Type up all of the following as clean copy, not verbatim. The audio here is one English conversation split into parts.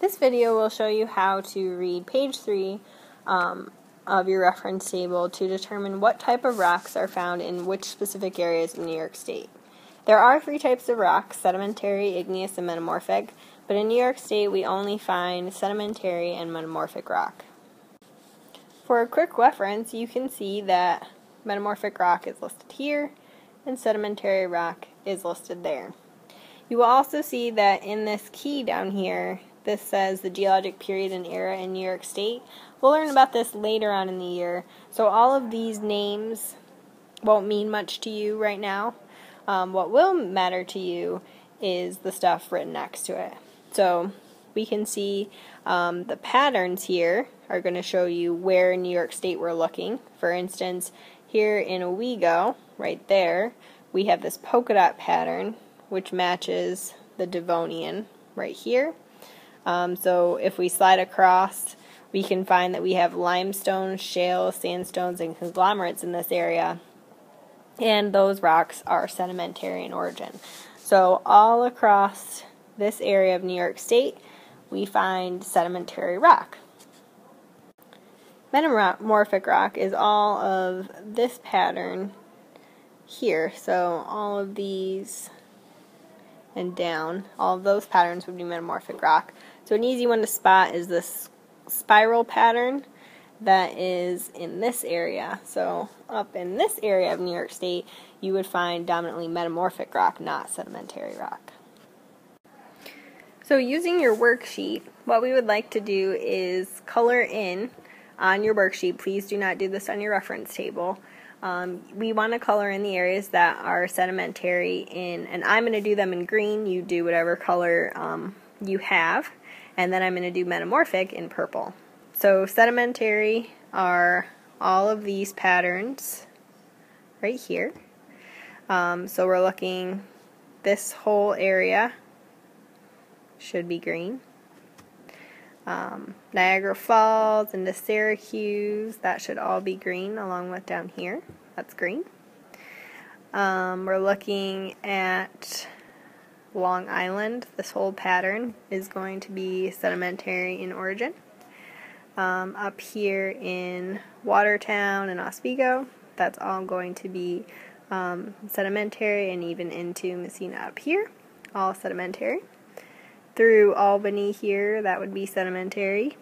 This video will show you how to read page 3 of your reference table to determine what type of rocks are found in which specific areas of New York State. There are 3 types of rocks: sedimentary, igneous, and metamorphic, but in New York State we only find sedimentary and metamorphic rock. For a quick reference, you can see that metamorphic rock is listed here and sedimentary rock is listed there. You will also see that in this key down here, this says the geologic period and era in New York State. We'll learn about this later on in the year, so all of these names won't mean much to you right now. What will matter to you is the stuff written next to it. So we can see the patterns here are going to show you where in New York State we're looking. For instance, here in Owego, right there, we have this polka dot pattern which matches the Devonian right here. So if we slide across, we can find that we have limestone, shale, sandstones, and conglomerates in this area, and those rocks are sedimentary in origin. So all across this area of New York State, we find sedimentary rock. Metamorphic rock is all of this pattern here, so all of these and down, all of those patterns would be metamorphic rock. So an easy one to spot is this spiral pattern that is in this area. So up in this area of New York State, you would find dominantly metamorphic rock, not sedimentary rock. So using your worksheet, what we would like to do is color in on your worksheet. Please do not do this on your reference table. We want to color in the areas that are sedimentary and I'm going to do them in green. You do whatever color you have, and then I'm going to do metamorphic in purple. So sedimentary are all of these patterns right here. So we're looking, this whole area should be green. Niagara Falls into Syracuse, that should all be green, along with down here. That's green. We're looking at Long Island. This whole pattern is going to be sedimentary in origin. Up here in Watertown and Oswego, that's all going to be sedimentary, and even into Messina up here, all sedimentary. Through Albany here, that would be sedimentary.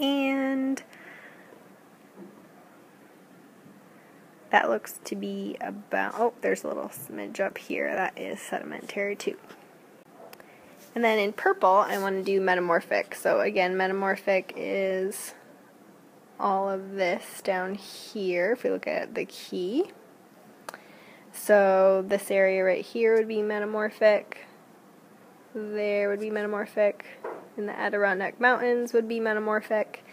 And that looks to be about, oh, there's a little smidge up here, that is sedimentary too. And then in purple, I want to do metamorphic. So again, metamorphic is all of this down here, if we look at the key. So this area right here would be metamorphic. There would be metamorphic, and the Adirondack Mountains would be metamorphic,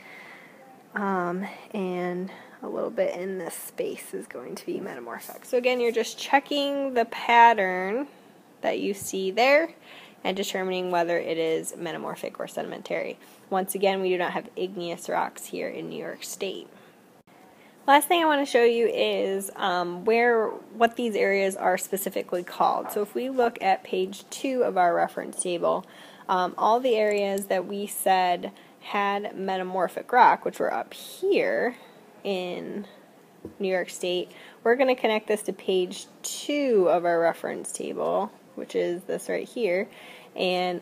and a little bit in this space is going to be metamorphic. So again, you're just checking the pattern that you see there and determining whether it is metamorphic or sedimentary. Once again, we do not have igneous rocks here in New York State. Last thing I want to show you is what these areas are specifically called. So if we look at page 2 of our reference table, all the areas that we said had metamorphic rock, which were up here in New York State, we're going to connect this to page 2 of our reference table, which is this right here. And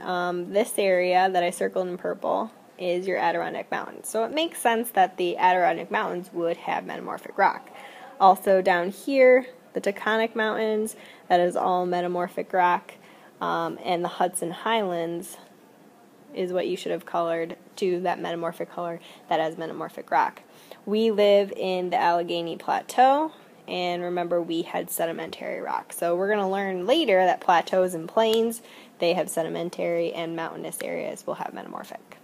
this area that I circled in purple is your Adirondack Mountains. So it makes sense that the Adirondack Mountains would have metamorphic rock. Also down here, the Taconic Mountains, that is all metamorphic rock, and the Hudson Highlands is what you should have colored to that metamorphic color that has metamorphic rock. We live in the Allegheny Plateau, and remember we had sedimentary rock. So we're going to learn later that plateaus and plains, they have sedimentary, and mountainous areas will have metamorphic.